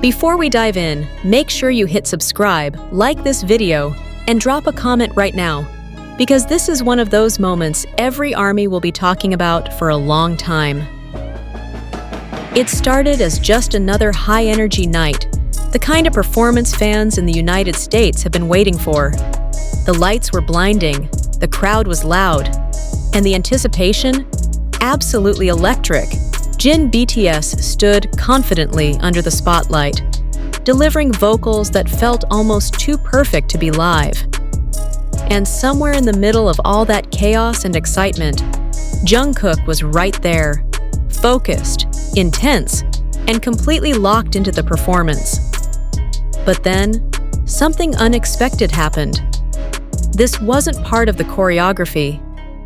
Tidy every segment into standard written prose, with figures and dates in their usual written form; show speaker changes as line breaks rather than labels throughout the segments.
Before we dive in, make sure you hit subscribe, like this video, and drop a comment right now, because this is one of those moments every ARMY will be talking about for a long time. It started as just another high-energy night, the kind of performance fans in the United States have been waiting for. The lights were blinding, the crowd was loud, and the anticipation? Absolutely electric. Jin BTS stood confidently under the spotlight, delivering vocals that felt almost too perfect to be live. And somewhere in the middle of all that chaos and excitement, Jungkook was right there, focused, intense, and completely locked into the performance. But then, something unexpected happened. This wasn't part of the choreography.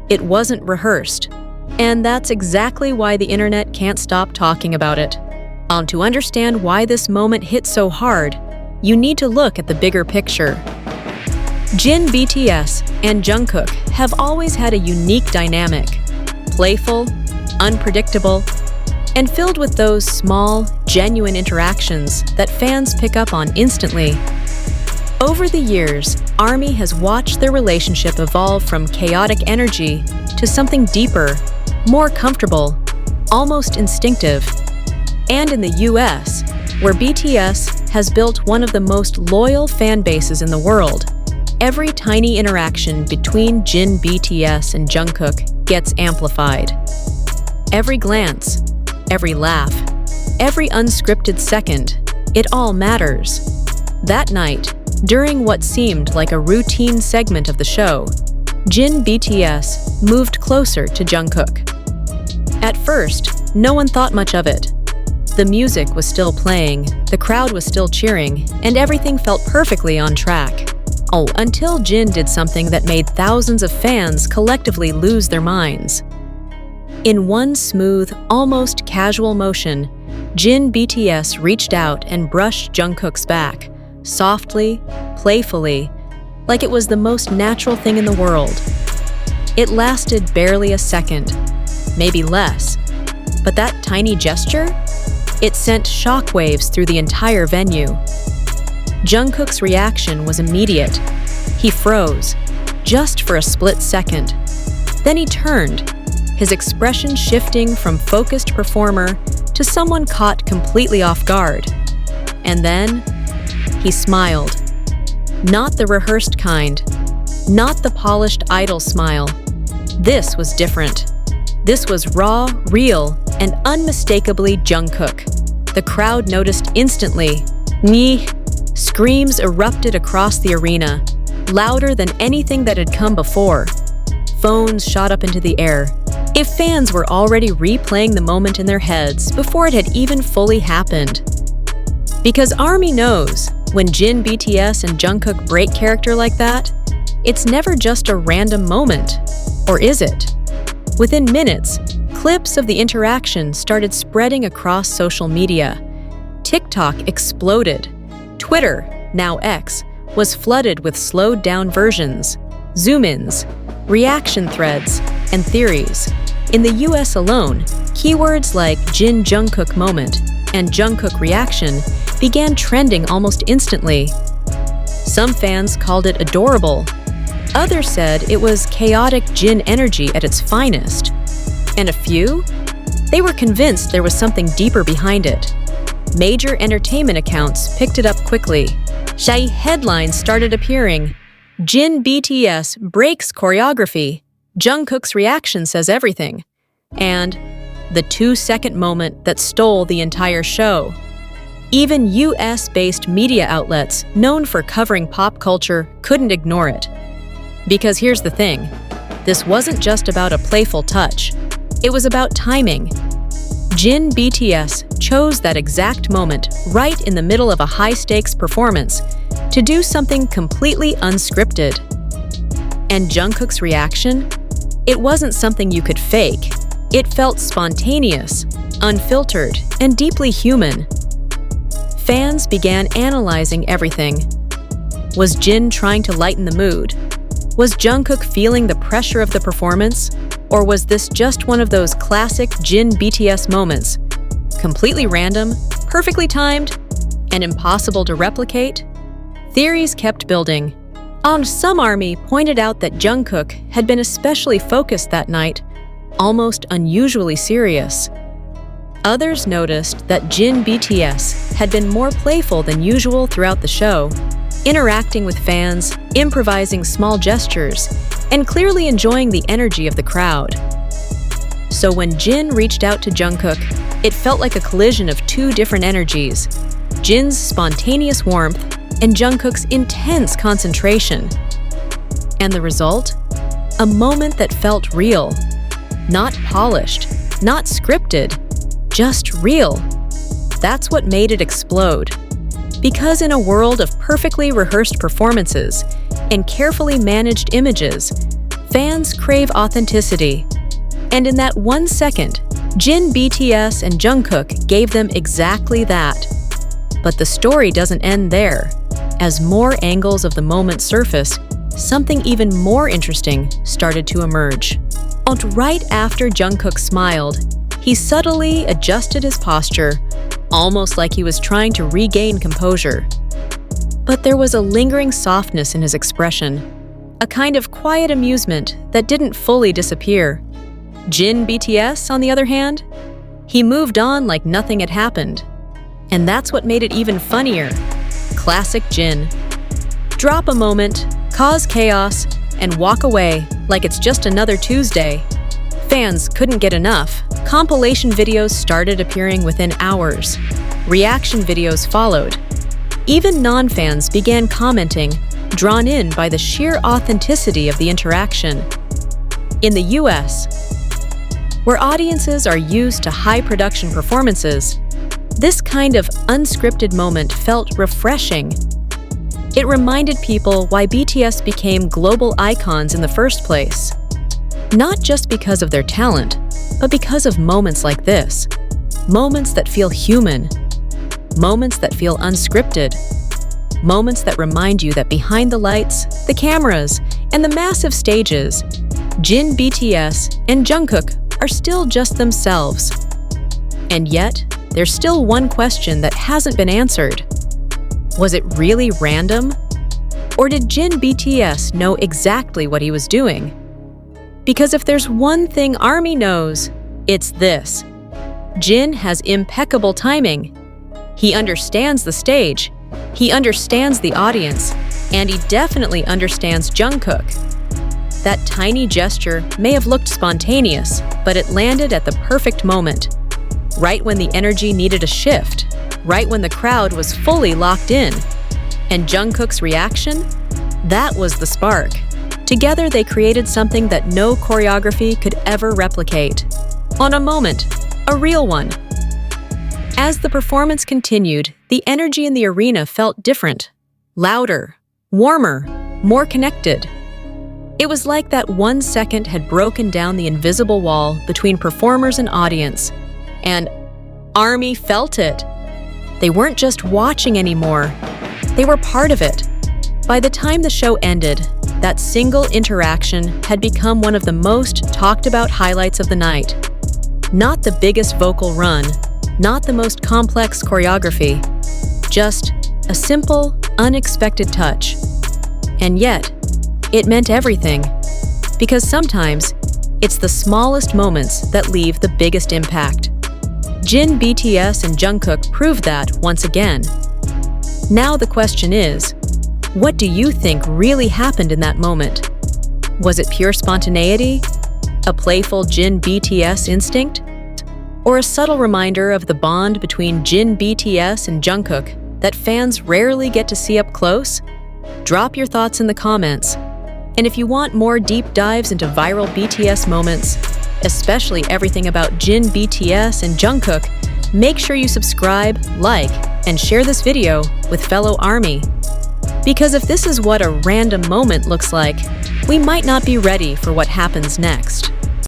It wasn't rehearsed. And that's exactly why the internet can't stop talking about it. To understand why this moment hit so hard, you need to look at the bigger picture. Jin BTS and Jungkook have always had a unique dynamic, playful, unpredictable, and filled with those small, genuine interactions that fans pick up on instantly. Over the years, ARMY has watched their relationship evolve from chaotic energy to something deeper, more comfortable, almost instinctive. And in the US, where BTS has built one of the most loyal fan bases in the world, every tiny interaction between Jin BTS and Jungkook gets amplified. Every glance, every laugh, every unscripted second, it all matters. That night, during what seemed like a routine segment of the show, Jin BTS moved closer to Jungkook. At first, no one thought much of it. The music was still playing, the crowd was still cheering, and everything felt perfectly on track. Until Jin did something that made thousands of fans collectively lose their minds. In one smooth, almost casual motion, Jin BTS reached out and brushed Jungkook's back, softly, playfully, like it was the most natural thing in the world. It lasted barely a second, maybe less, but that tiny gesture? It sent shockwaves through the entire venue. Jungkook's reaction was immediate. He froze, just for a split second. Then he turned, his expression shifting from focused performer to someone caught completely off guard. And then, he smiled. Not the rehearsed kind, not the polished idol smile. This was different. This was raw, real, and unmistakably Jungkook. The crowd noticed instantly. Screams erupted across the arena, louder than anything that had come before. Phones shot up into the air. If fans were already replaying the moment in their heads before it had even fully happened. Because ARMY knows, when Jin BTS and Jungkook break character like that, it's never just a random moment. Or is it? Within minutes, clips of the interaction started spreading across social media. TikTok exploded. Twitter, now X, was flooded with slowed-down versions, zoom-ins, reaction threads, and theories. In the US alone, keywords like Jin Jungkook moment and Jungkook reaction began trending almost instantly. Some fans called it adorable. Others said it was chaotic Jin energy at its finest. And a few? They were convinced there was something deeper behind it. Major entertainment accounts picked it up quickly. Headlines started appearing. Jin BTS breaks choreography. Jungkook's reaction says everything. And the 2-second moment that stole the entire show. Even US-based media outlets known for covering pop culture couldn't ignore it. Because here's the thing, this wasn't just about a playful touch. It was about timing. Jin BTS chose that exact moment right in the middle of a high-stakes performance to do something completely unscripted. And Jungkook's reaction? It wasn't something you could fake. It felt spontaneous, unfiltered, and deeply human. Fans began analyzing everything. Was Jin trying to lighten the mood? Was Jungkook feeling the pressure of the performance? Or was this just one of those classic Jin BTS moments? Completely random, perfectly timed, and impossible to replicate? Theories kept building. And some ARMY pointed out that Jungkook had been especially focused that night, almost unusually serious. Others noticed that Jin BTS had been more playful than usual throughout the show, interacting with fans, improvising small gestures, and clearly enjoying the energy of the crowd. So when Jin reached out to Jungkook, it felt like a collision of two different energies: Jin's spontaneous warmth and Jungkook's intense concentration. And the result? A moment that felt real. Not polished, not scripted, just real. That's what made it explode. Because in a world of perfectly rehearsed performances and carefully managed images, fans crave authenticity. And in that 1 second, Jin BTS and Jungkook gave them exactly that. But the story doesn't end there. As more angles of the moment surface, something even more interesting started to emerge. And right after Jungkook smiled, he subtly adjusted his posture, almost like he was trying to regain composure. But there was a lingering softness in his expression, a kind of quiet amusement that didn't fully disappear. Jin BTS, on the other hand, he moved on like nothing had happened. And that's what made it even funnier. Classic Jin. Drop a moment, cause chaos, and walk away like it's just another Tuesday. Fans couldn't get enough. Compilation videos started appearing within hours. Reaction videos followed. Even non-fans began commenting, drawn in by the sheer authenticity of the interaction. In the US, where audiences are used to high production performances, this kind of unscripted moment felt refreshing. It reminded people why BTS became global icons in the first place. Not just because of their talent, but because of moments like this. Moments that feel human. Moments that feel unscripted. Moments that remind you that behind the lights, the cameras, and the massive stages, Jin BTS and Jungkook are still just themselves. And yet, there's still one question that hasn't been answered. Was it really random? Or did Jin BTS know exactly what he was doing? Because if there's one thing ARMY knows, it's this. Jin has impeccable timing. He understands the stage, he understands the audience, and he definitely understands Jungkook. That tiny gesture may have looked spontaneous, but it landed at the perfect moment. Right when the energy needed a shift, right when the crowd was fully locked in. And Jungkook's reaction? That was the spark. Together they created something that no choreography could ever replicate. On a moment, a real one. As the performance continued, the energy in the arena felt different. Louder, warmer, more connected. It was like that 1 second had broken down the invisible wall between performers and audience. And ARMY felt it. They weren't just watching anymore. They were part of it. By the time the show ended, that single interaction had become one of the most talked about highlights of the night. Not the biggest vocal run, not the most complex choreography, just a simple, unexpected touch. And yet, it meant everything. Because sometimes, it's the smallest moments that leave the biggest impact. Jin BTS and Jungkook proved that once again. Now the question is, what do you think really happened in that moment? Was it pure spontaneity? A playful Jin BTS instinct? Or a subtle reminder of the bond between Jin BTS and Jungkook that fans rarely get to see up close? Drop your thoughts in the comments. And if you want more deep dives into viral BTS moments, especially everything about Jin BTS and Jungkook, make sure you subscribe, like, and share this video with fellow ARMY. Because if this is what a random moment looks like, we might not be ready for what happens next.